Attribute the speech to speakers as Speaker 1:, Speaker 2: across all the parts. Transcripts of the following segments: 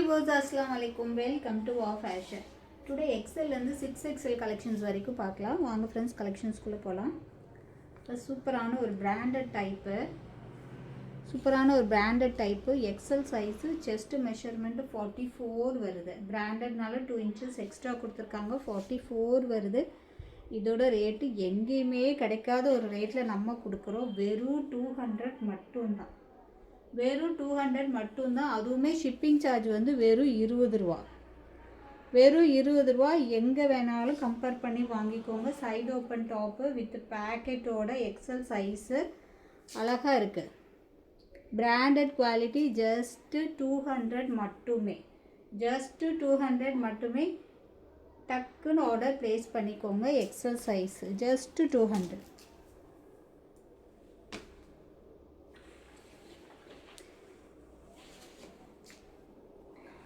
Speaker 1: viewers, assalamu alaikum. Welcome to Wow Fashion. Today XL and 6XL collections வரைக்கும் பார்க்கலாம். வாங்க friends collections குள்ள போலாம். சூப்பரான ஒரு branded type XL size chest measurement 44 வருது. brandedனால 2 inches extra கொடுத்திருக்காங்க. 44 வருது. இதோட ரேட் எங்கேயுமே கிடைக்காத ஒரு ரேட்ல நம்ம கொடுக்கிறோம். வெறும் 200 மட்டும் தான். வெறும் 200 மட்டும்தான். அதுவுமே ஷிப்பிங் சார்ஜ் வந்து வெறும் 20 ரூபா. வெறும் 20 ரூபா. எங்கே வேணாலும் கம்பேர் பண்ணி வாங்கிக்கோங்க. சைடு ஓப்பன் டாப்பு வித் பேக்கெட்டோட எக்ஸல் சைஸு அழகாக இருக்குது. Branded quality. ஜஸ்ட்டு 200 மட்டுமே. ஜஸ்ட்டு 200 மட்டுமே. டக்குன்னு ஆர்டர் ப்ளேஸ் பண்ணிக்கோங்க. XL size just 200.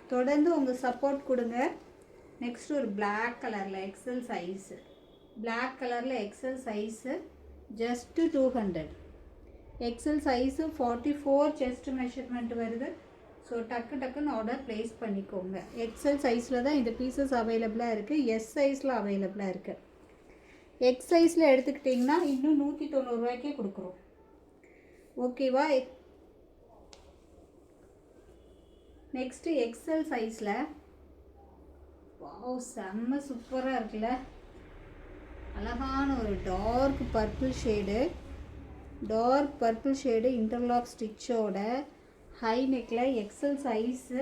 Speaker 1: தொடர்ந்து உங்கள் சப்போர்ட் கொடுங்க. நெக்ஸ்ட் ஒரு பிளாக் கலரில் எக்ஸல் சைஸு. பிளாக் கலரில் XL size just 200. XL size 44 chest measurement வருது. ஸோ டக்குன்னு ஆர்டர் ப்ளேஸ் பண்ணிக்கோங்க. எக்ஸல் சைஸில் தான் இந்த பீசஸ் அவைலபிளாக இருக்குது. எஸ் சைஸில் அவைலபிளாக இருக்குது. எக்ஸ் சைஸில் எடுத்துக்கிட்டிங்கன்னா இன்னும் 190 ரூபாய்க்கே கொடுக்குறோம். ஓகேவா? நெக்ஸ்ட்டு எக்ஸல் சைஸில் வாவ் செம்ம சூப்பராக இருக்குல்ல. அழகான ஒரு டார்க் பர்பிள் ஷேடு இன்டர்லாக் ஸ்டிச்சோட ஹை நெக்கில் எக்ஸல் சைஸு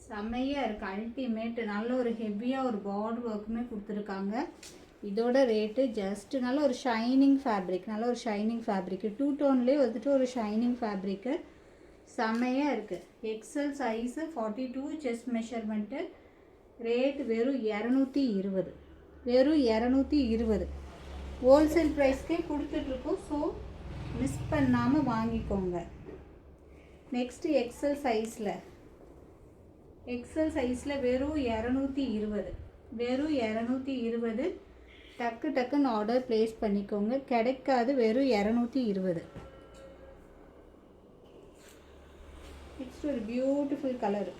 Speaker 1: செம்மையாக இருக்குது. அல்டிமேட். நல்ல ஒரு ஹெவியாக ஒரு பார்டர் ஒர்க்குமே கொடுத்துருக்காங்க. இதோட ரேட்டு ஜஸ்ட்டு நல்ல ஒரு ஷைனிங் ஃபேப்ரிக். 2 டோன்லேயே வந்துட்டு ஒரு ஷைனிங் ஃபேப்ரிக்கு செம்மையாக இருக்குது. XL size 42 chest measurement. Rate வெறும் 220. வெறும் 220 ஹோல்சேல் ப்ரைஸ்க்கே கொடுத்துட்ருக்கோம். ஸோ மிஸ் பண்ணாமல் வாங்கிக்கோங்க. நெக்ஸ்ட்டு எக்ஸல் சைஸில் வெறும் 220. வெறும் 220. டக்குன்னு ஆர்டர் ப்ளேஸ் பண்ணிக்கோங்க. கிடைக்காது. வெறும் 220. நெக்ஸ்ட் ஒரு பியூட்டிஃபுல் கலர்.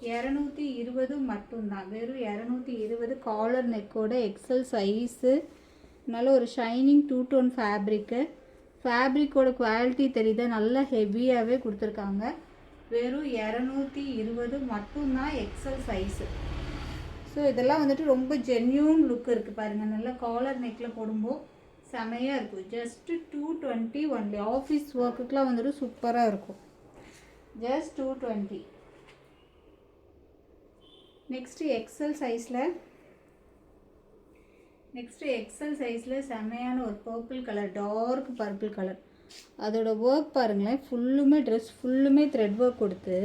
Speaker 1: 220 மட்டும்தான். வெறும் 220. காலர் நெக்கோட எக்ஸல் சைஸு. நல்ல ஒரு ஷைனிங் 2 டோன் ஃபேப்ரிக்கோட குவாலிட்டி தெரியுது. நல்லா ஹெவியாகவே கொடுத்துருக்காங்க. வெறும் 220 மட்டும்தான் எக்ஸல் சைஸு. ஸோ இதெல்லாம் வந்துட்டு ரொம்ப ஜென்யூன் லுக் இருக்குது பாருங்கள். நல்லா காலர் நெக்கில் போடும்போது செமையாக இருக்கும். Just 220 only. ஆஃபீஸ் ஒர்க்குக்கெலாம் வந்துட்டு சூப்பராக இருக்கும். ஜஸ்ட் 220. நெக்ஸ்ட்டு எக்ஸல் சைஸில் செமையான ஒரு purple colour, dark purple colour. அதோட ஒர்க் பாருங்களேன். ட்ரெஸ் ஃபுல்லுமே த்ரெட் ஒர்க் கொடுத்து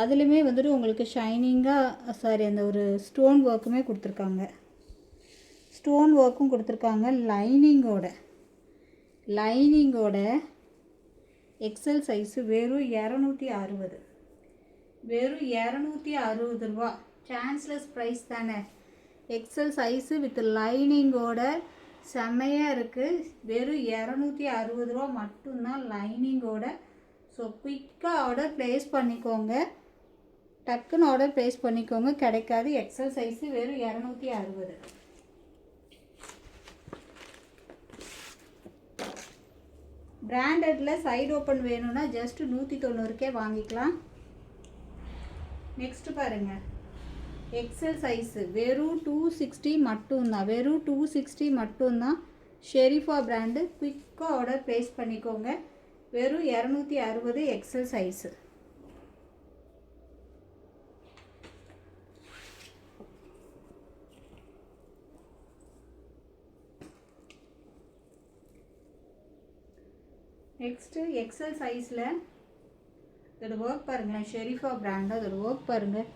Speaker 1: அதுலேயுமே வந்துட்டு உங்களுக்கு ஷைனிங்காக அந்த ஒரு ஸ்டோன் ஒர்க்குமே கொடுத்துருக்காங்க. லைனிங்கோட எக்ஸல் சைஸு வெறும் 260. வெறும் 260 ரூபா. சான்ஸ்லெஸ் ப்ரைஸ் தானே. எக்ஸல் சைஸு வித் லைனிங்கோட செம்மையாக இருக்குது. வெறும் 260 ரூபா மட்டும்தான் லைனிங்கோட. ஸோ குயிக்காக ஆர்டர் ப்ளேஸ் பண்ணிக்கோங்க. டக்குன்னு ஆர்டர் ப்ளேஸ் பண்ணிக்கோங்க. கிடைக்காது. எக்ஸல் சைஸு வெறும் 260. பிராண்டடில் சைடு ஓப்பன் வேணும்னா ஜஸ்ட்டு 190க்கே வாங்கிக்கலாம். நெக்ஸ்ட்டு பாருங்கள். எக்ஸல் சைஸு வெறும் 260 மட்டும்தான். வெறும் 260 மட்டும்தான். ஷெரீஃபா பிராண்டு. குயிக்காக ஆர்டர் ப்ளேஸ் பண்ணிக்கோங்க. வெறும் 260 எக்ஸல் சைஸு. நெக்ஸ்ட்டு எக்ஸல் சைஸில் இதோட ஒர்க் பாருங்களேன். ஷெரீஃபா பிராண்டு. அதோட ஒர்க் பாருங்கள்.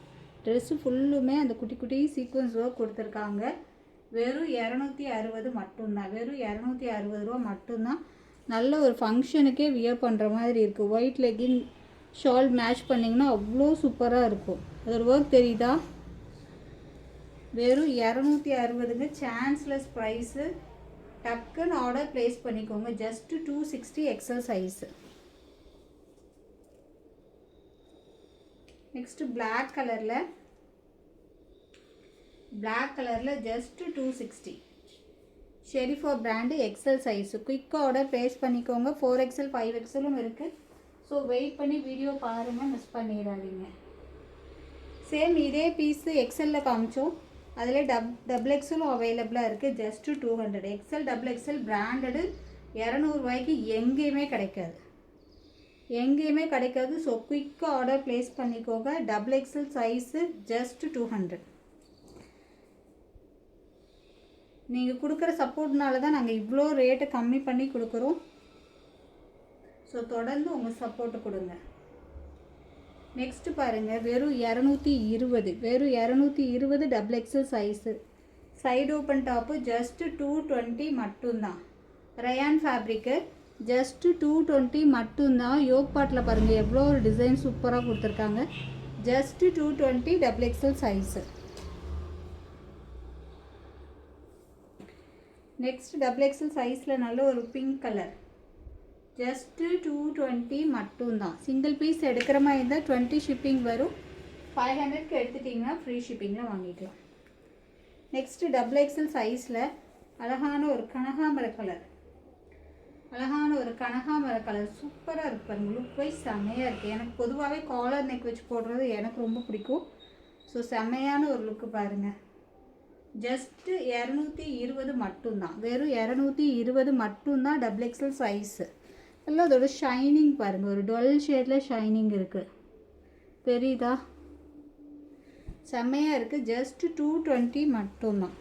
Speaker 1: ட்ரெஸ்ஸு ஃபுல்லுமே அந்த குட்டி சீக்வன்ஸ் ஒர்க் கொடுத்துருக்காங்க. வெறும் 260 மட்டும்தான். வெறும் 260 ரூபா மட்டும்தான். நல்ல ஒரு ஃபங்க்ஷனுக்கே வியர் பண்ணுற மாதிரி இருக்குது. ஒயிட் லெகின் ஷால் மேட்ச் பண்ணிங்கன்னா அவ்வளோ சூப்பராக இருக்கும். அதோட ஒர்க் தெரியுதா? வெறும் 260ங்க. Chanceless price. டக்குன்னு ஆர்டர் ப்ளேஸ் பண்ணிக்கோங்க. Just 260 XL size. Next black கலரில் just 260. Sherifa brand XL size. குயிக்காக ஆர்டர் ப்ளேஸ் பண்ணிக்கோங்க. 4XL 5XLும் இருக்குது. ஸோ வெயிட் பண்ணி வீடியோ பாருங்கள், மிஸ் பண்ணிடாதீங்க. சேம் இதே பீஸு எக்ஸலில் காமிச்சோம், அதில் டபுள் எக்ஸலும் அவைலபிளாக இருக்குது. Just 200. XL double XL branded 200 ரூபாய்க்கு எங்கேயுமே கிடைக்காது. ஸோ குயிக்காக ஆர்டர் ப்ளேஸ் பண்ணிக்கோங்க. Double XL size just 200. நீங்கள் கொடுக்குற சப்போர்ட்னால தான் நாங்கள் இவ்வளோ ரேட்டை கம்மி பண்ணி கொடுக்குறோம். ஸோ தொடர்ந்து உங்கள் சப்போர்ட்டு கொடுங்க. நெக்ஸ்ட்டு பாருங்கள், வெறும் 220 double XL size. Side open top just 220 மட்டும்தான். ரயான் ஃபேப்ரிக்கு ஜஸ்ட்டு 220 மட்டும்தான். யோக் பாட்டில் பாருங்கள் எவ்வளோ ஒரு டிசைன் சூப்பராக கொடுத்துருக்காங்க. Just 220 double XL size. Next double XL சைஸில் நல்ல ஒரு பிங்க் கலர். ஜஸ்ட்டு 220 மட்டும்தான். சிங்கிள் பீஸ் எடுக்கிற மாதிரி இருந்தால் 20 ஷிப்பிங் வரும். 500க்கு எடுத்துட்டிங்கன்னா ஃப்ரீ ஷிப்பிங்கில் வாங்கிக்கலாம். நெக்ஸ்ட்டு டபுள் எக்ஸல் சைஸில் அழகான ஒரு கனகாமர கலர் சூப்பராக இருக்குது பாருங்க. லுக் வைஸ் செம்மையாக இருக்குது. எனக்கு பொதுவாகவே காலர் நெக் வச்சு போடுறது எனக்கு ரொம்ப பிடிக்கும். ஸோ செம்மையான ஒரு லுக்கு பாருங்கள். ஜஸ்ட்டு 220 மட்டும்தான். வெறும் 220 மட்டும்தான் டபுள் எக்ஸல் சைஸு. எல்லாம் அதோட ஷைனிங் பாருங்கள், ஒரு டுவெல் ஷேடில் ஷைனிங் இருக்குது, தெரியுதா? செம்மையாக இருக்குது. ஜஸ்ட்டு 220 மட்டும்தான்.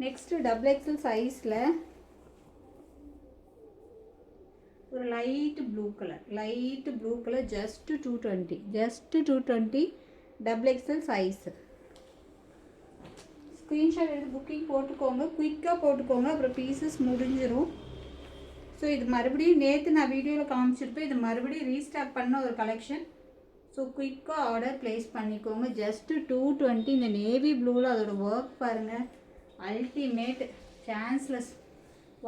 Speaker 1: நெக்ஸ்ட்டு டபுள் எக்ஸல் சைஸில் ஒரு light blue colour just 220 double XL size. Screenshot எடுத்து புக்கிங் போட்டுக்கோங்க, குயிக்காக போட்டுக்கோங்க, அப்புறம் பீசஸ் முடிஞ்சிடும். ஸோ இது மறுபடியும் நேற்று நான் வீடியோவில் காமிச்சிருப்பேன், இது மறுபடியும் ரீஸ்டாக் பண்ண ஒரு கலெக்ஷன். ஸோ குயிக்காக ஆர்டர் ப்ளேஸ் பண்ணிக்கோங்க. ஜஸ்ட்டு 220. இந்த நேவி ப்ளூவில் அதோட ஒர்க் பாருங்கள், ultimate, chanceless.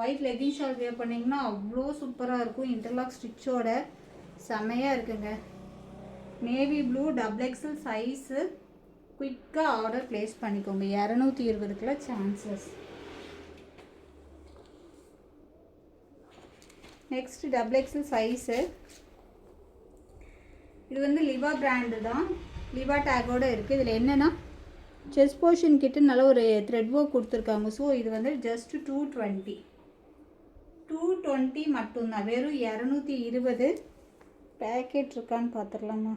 Speaker 1: White legging shawl wear பண்ணிங்கன்னா அவ்வளோ சூப்பராக இருக்கும். இன்டர்லாக் ஸ்டிச்சோட செம்மையாக இருக்குங்க. Navy blue double XL size. குயிக்காக ஆர்டர் ப்ளேஸ் பண்ணிக்கோங்க. 220க்குள்ள chances. Next double XL size. இது வந்து லிவா பிராண்டு தான், லிவா டேக்கோடு இருக்குது. இதில் என்னென்னா செஸ்ட் போர்ஷன் கிட்ட நல்ல ஒரு த்ரெட் ஒர்க் கொடுத்துருக்காங்க. ஸோ இது வந்து ஜஸ்ட் 220 மட்டும்தான். வெறும் 220. பேக்கெட் இருக்கான்னு பார்த்துடலாமா?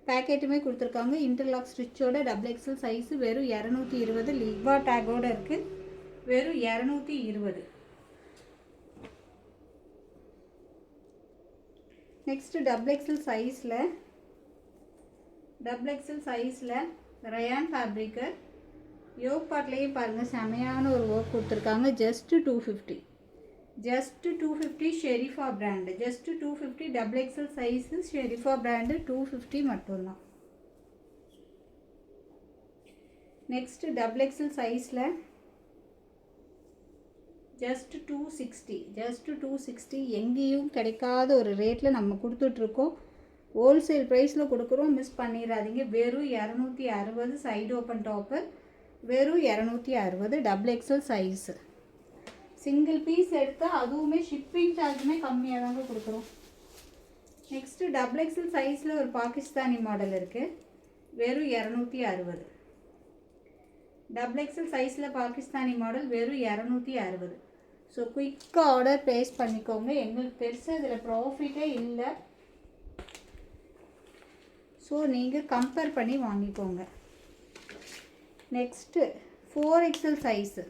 Speaker 1: பேக்கெட்டுமே கொடுத்துருக்காங்க. இன்டர்லாக் ஸ்டிச்சோட டபுள் எக்ஸல் சைஸு. வெறும் 220. லிவா டேக்கோடு இருக்குது. வெறும் 220. நெக்ஸ்ட்டு டபுள் எக்ஸல் சைஸில் ரயான் ஃபேப்ரிக்கு. யோக் பாட்லேயே பாருங்கள் செமையான ஒரு ஒர்க் கொடுத்துருக்காங்க. Just 250 Sherifa brand. Just 250 double XL size. Sherifa brand 250 மட்டும்தான். நெக்ஸ்ட்டு டபுள் எக்ஸல் சைஸில் ஜஸ்ட்டு 260. எங்கேயும் கிடைக்காத ஒரு ரேட்டில் நம்ம கொடுத்துட்ருக்கோம். ஹோல்சேல் ப்ரைஸில் கொடுக்குறோம், மிஸ் பண்ணிடாதீங்க. வெறும் 260. Side open top. வெறும் 260 double XL size. Single piece எடுத்தால் அதுவுமே ஷிப்பிங் சார்ஜுமே கம்மியாக தாங்க கொடுக்குறோம். நெக்ஸ்ட்டு டபுள் எக்ஸல் சைஸில் ஒரு பாகிஸ்தானி மாடல் இருக்குது. வெறும் 260. டபுள் எக்ஸல் சைஸில் பாகிஸ்தானி மாடல் வெறும் 260. ஸோ குயிக்காக ஆர்டர் ப்ளேஸ் பண்ணிக்கோங்க. எங்களுக்கு பெருசாக இதில் ப்ராஃபிட்டே இல்லை. ஸோ நீங்கள் கம்பேர் பண்ணி வாங்கிக்கோங்க. Next 4XL size.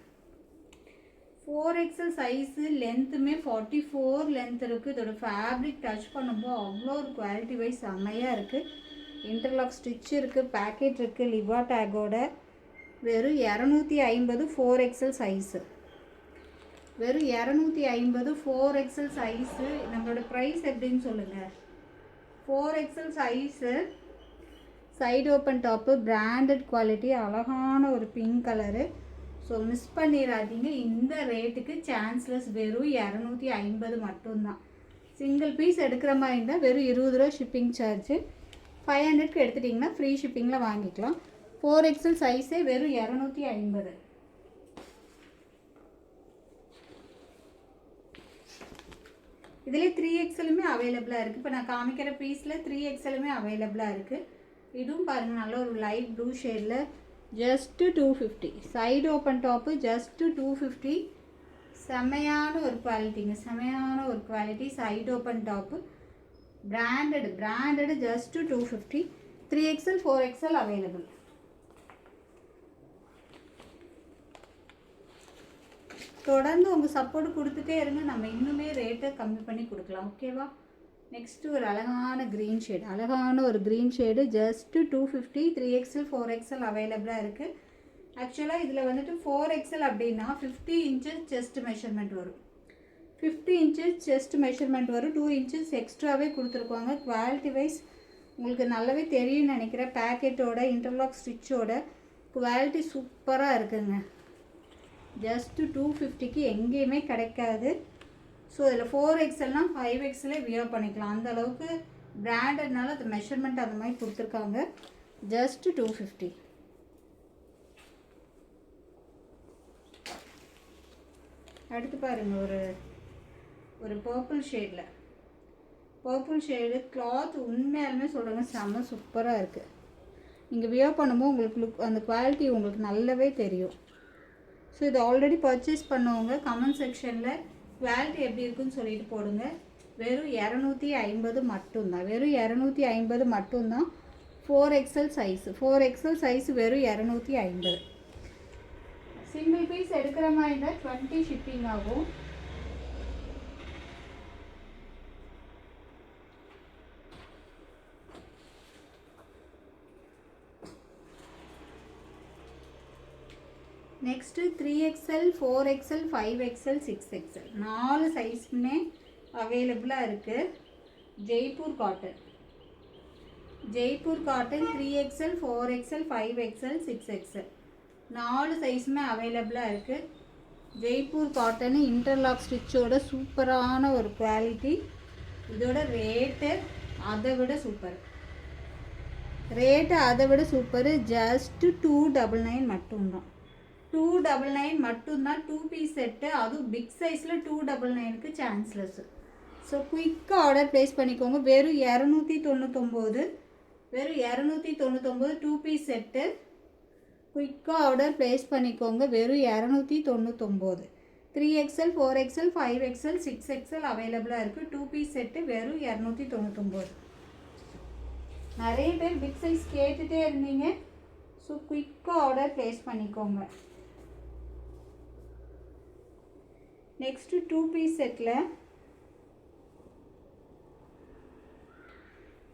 Speaker 1: லென்த்துமே 44 லென்த் இருக்குது. இதோட ஃபேப்ரிக் டச் பண்ணும்போது அவ்வளோ ஒரு குவாலிட்டி வைஸ் செம்மையாக இருக்குது. இன்டர்லாக் ஸ்டிச் இருக்குது, பேக்கெட் இருக்குது, லிவா டேக்கோட. வெறும் 250 4XL சைஸு. வெறும் 250 4XL சைஸு. நம்மளோட ப்ரைஸ் எப்படின்னு சொல்லுங்கள். 4XL size. Side open top, branded quality, அழகான ஒரு பிங்க் கலரு. ஸோ மிஸ் பண்ணிடாதீங்க. இந்த ரேட்டுக்கு சான்ஸ்லெஸ். வெறும் 250 மட்டும்தான். சிங்கிள் பீஸ் எடுக்கிற மாதிரி இருந்தால் வெறும் 20 ரூபா ஷிப்பிங் சார்ஜு. 500க்கு எடுத்துட்டிங்கன்னா ஃப்ரீ ஷிப்பிங்கில் வாங்கிக்கலாம். 4XL சைஸே வெறும் 250. இதிலே 3XLுமே அவைலபிளாக இருக்குது. இப்போ நான் காமிக்கிற பீஸில் 3XLுமே அவைலபிளாக இருக்குது. இதுவும் பாருங்கள், நல்ல ஒரு லைட் ப்ளூ ஷேடில் just 250. Side open top just 250. செமையான ஒரு குவாலிட்டிங்க, செமையான ஒரு quality. Side open top branded just 250. 3XL 4XL available. தொடர்ந்து உங்கள் சப்போர்ட் கொடுத்துட்டே இருங்க, நம்ம இன்னுமே ரேட்டை கம்மி பண்ணி கொடுக்கலாம். ஓகேவா? நெக்ஸ்ட்டு ஒரு அழகான க்ரீன் ஷேடு, அழகான ஒரு green shade just 250. 3XL 4XL அவைலபிளாக இருக்குது. ஆக்சுவலாக இதில் வந்துட்டு 4XL அப்படின்னா 50 inches செஸ்ட் மெஷர்மெண்ட் வரும். 50 inches செஸ்ட் மெஷர்மெண்ட் வரும். 2 inches எக்ஸ்ட்ராவே கொடுத்துருக்காங்க. குவாலிட்டி வைஸ் உங்களுக்கு நல்லாவே தெரியும்னு நினைக்கிறேன். பேக்கெட்டோட இன்டர்லாக் ஸ்டிச்சோட குவாலிட்டி சூப்பராக இருக்குங்க. ஜஸ்ட்டு 250க்கு எங்கேயுமே கிடைக்காது. ஸோ இதில் 4XLனால் 5XLே வியர் பண்ணிக்கலாம். அந்த அளவுக்கு பிராண்டட்னால அது மெஷர்மெண்ட் அந்த மாதிரி கொடுத்துருக்காங்க. ஜஸ்ட்டு 250. அடுத்து பாருங்கள், ஒரு பர்பிள் ஷேடில், பர்பிள் ஷேடு கிளாத் உண்மையாலுமே சொல்கிறேங்க செம்ம சூப்பராக இருக்குது. நீங்கள் வியர் பண்ணும்போது உங்களுக்கு அந்த குவாலிட்டி உங்களுக்கு நல்லாவே தெரியும். ஸோ இது ஆல்ரெடி பர்ச்சேஸ் பண்ணவங்க கமெண்ட் செக்ஷனில் குவாலிட்டி எப்படி இருக்குன்னு சொல்லிட்டு போடுங்க. வெறும் 250 மட்டும்தான், வெறும் 250 மட்டும்தான். 4XL சைஸு, 4XL சைஸு வெறும் 250. சிங்கிள் பீஸ் எடுக்கிற மாதிரி இருந்தால் 20 ஷிப்பிங் ஆகும். Next 3XL 4XL 5XL 6XL 4 சைஸுமே அவைலபிளாக இருக்குது. Jaipur cotton, Jaipur cotton 3XL 4XL 5XL 6XL 4 சைஸுமே அவைலபிளாக இருக்குது. ஜெய்ப்பூர் காட்டனு இன்டர்லாக் ஸ்டிச்சோட சூப்பரான ஒரு குவாலிட்டி. இதோட ரேட்டு அதை விட சூப்பர், ரேட்டு அதை விட சூப்பரு. ஜஸ்ட்டு 299 மட்டும்தான், 299 மட்டும்தான். 2 பீஸ் செட்டு, அதுவும் பிக் சைஸில் 299க்கு சான்ஸ்லெஸ்ஸு. ஸோ குயிக்காக ஆர்டர் ப்ளேஸ் பண்ணிக்கோங்க. வெறும் 299, வெறும் 299 2 பீஸ் செட்டு. குயிக்காக ஆர்டர் ப்ளேஸ் பண்ணிக்கோங்க. வெறும் 299. 3XL 4XL 5XL 6XL அவைலபிளாக இருக்குது. 2 பீஸ் செட்டு வெறும் 299. நிறைய பேர் பிக் சைஸ் கேட்டுகிட்டே இருந்தீங்க. ஸோ குயிக்காக ஆர்டர் ப்ளேஸ் பண்ணிக்கோங்க. நெக்ஸ்ட்டு 2 பீஸ் செட்டில்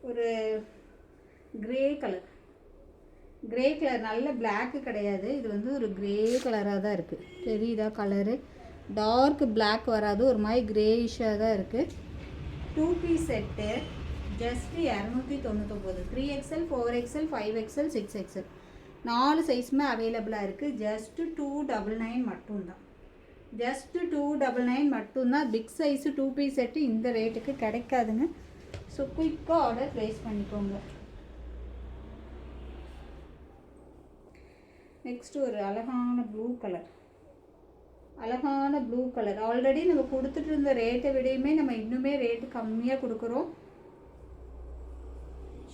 Speaker 1: ஒரு கிரே கலர், கிரே கலர் நல்ல பிளாக்கு கிடையாது, இது வந்து ஒரு கிரே கலராக தான் இருக்குது. தெரியுதா கலரு? டார்க் பிளாக் வராது, ஒரு மாதிரி கிரேயிஷாக தான் இருக்குது. 2 piece set just 299. 3XL 4XL 5XL 6XL 4 சைஸுமே அவைலபிளாக இருக்குது. ஜஸ்ட்டு 299 மட்டும்தான், ஜஸ்ட்டு 299 மட்டும்தான். பிக் சைஸு 2 பீஸ் செட்டு இந்த ரேட்டுக்கு கிடைக்காதுங்க. ஸோ குயிக்காக ஆர்டர் ப்ளேஸ் பண்ணிக்கோங்க. நெக்ஸ்ட்டு ஒரு அழகான ப்ளூ கலர், அழகான ப்ளூ கலர். ஆல்ரெடி நம்ம கொடுத்துட்டு இருந்த ரேட்டை விடையுமே நம்ம இன்னுமே ரேட்டு கம்மியாக கொடுக்குறோம்.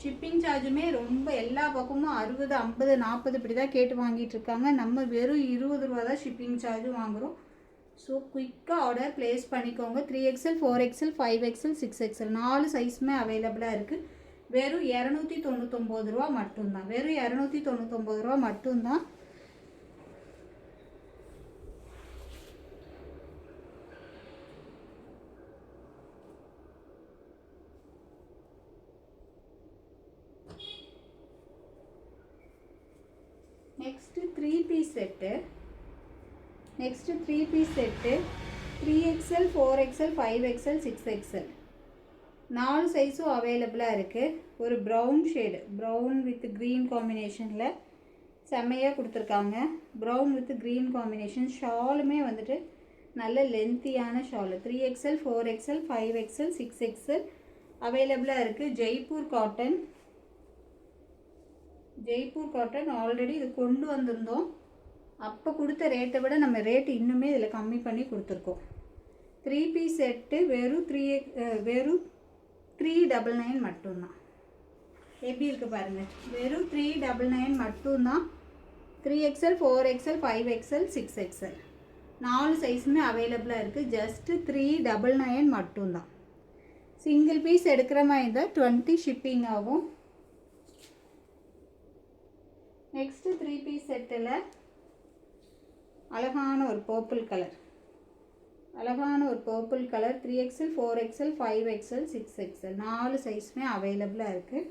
Speaker 1: ஷிப்பிங் சார்ஜுமே ரொம்ப எல்லா பக்கமும் 60 50 40 இப்படி தான் கேட்டு வாங்கிட்டு இருக்காங்க. நம்ம வெறும் 20 ரூபா தான் ஷிப்பிங் சார்ஜும் வாங்குகிறோம். ஸோ குயிக்காக ஆர்டர் ப்ளேஸ் பண்ணிக்கோங்க. 3XL 4XL 5XL 6XL 4 சைஸுமே அவைலபிளாக இருக்குது. வெறும் 299 ரூபா மட்டும்தான், வெறும் 299 ரூபா மட்டும்தான். Next 3 piece set, next 3 piece set 3XL 4XL 5XL 6XL 4 சைஸும் அவைலபிளாக இருக்குது. ஒரு brown shade, brown with green காம்பினேஷனில் செம்மையாக கொடுத்துருக்காங்க. Brown with green combination. ஷாலுமே வந்துட்டு நல்ல லென்த்தியான Shalu 3XL 4XL 5XL 6XL அவைலபிளாக இருக்குது. ஜெய்ப்பூர் காட்டன் ஆல்ரெடி இது கொண்டு வந்திருந்தோம். அப்போ கொடுத்த ரேட்டை விட நம்ம ரேட்டு இன்னுமே இதில் கம்மி பண்ணி கொடுத்துருக்கோம். 3 பீஸ் செட்டு வெறும் 399 மட்டும்தான். எப்படி இருக்குது பாருங்கள், வெறும் 399 மட்டும்தான். 3XL 4XL 5XL 6XL 4 சைஸுமே அவைலபிளாக இருக்குது. ஜஸ்ட்டு 399 மட்டும்தான். சிங்கிள் பீஸ் எடுக்கிற மாதிரி இருந்தால் 20 ஷிப்பிங் ஆகும். நெக்ஸ்ட்டு 3 பீஸ் செட்டில் அழகான ஒரு purple colour 3XL 4XL 5XL 6XL 4 சைஸுமே அவைலபிளாக இருக்குது.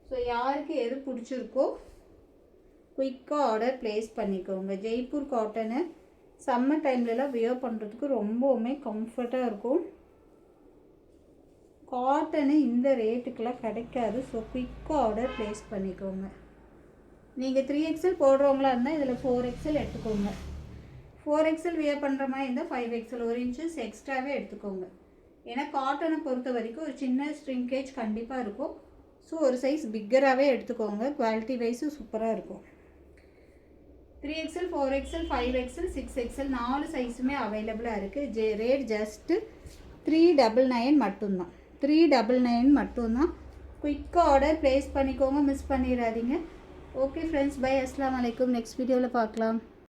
Speaker 1: ஸோ யாருக்கு எது பிடிச்சிருக்கோ குயிக்காக ஆர்டர் ப்ளேஸ் பண்ணிக்கோங்க. ஜெய்ப்பூர் காட்டனு சம்மர் டைம்லலாம் வியர் பண்ணுறதுக்கு ரொம்பவுமே கம்ஃபர்ட்டாக இருக்கும். காட்டனு இந்த ரேட்டுக்கெலாம் கிடைக்காது. ஸோ குயிக்காக ஆர்டர் ப்ளேஸ் பண்ணிக்கோங்க. நீங்கள் 3XL போடுறவங்களா இருந்தால் இதில் 4XL எடுத்துக்கோங்க. 4XL வியர் பண்ணுற மாதிரி இருந்தால் 5XL 1 இன்ச்சஸ் எக்ஸ்ட்ராவே எடுத்துக்கோங்க. ஏன்னா காட்டனை பொறுத்த வரைக்கும் ஒரு சின்ன ஸ்ட்ரிங்கேஜ் கண்டிப்பாக இருக்கும். ஸோ ஒரு சைஸ் பிக்கராகவே எடுத்துக்கோங்க. குவாலிட்டி வைஸும் சூப்பராக இருக்கும். 3XL 4XL 5XL 6XL 4 சைஸுமே அவைலபிளாக இருக்குது. ரேட் ஜஸ்ட்டு 399 மட்டும்தான். 399 மட்டும்தான். குயிக்காக ஆர்டர் ப்ளேஸ் பண்ணிக்கோங்க, மிஸ் பண்ணிடாதீங்க. Okay friends, bye. அஸ்ஸலாமு அலைக்கும். நெக்ஸ்ட் வீடியோவில் பார்க்கலாம்.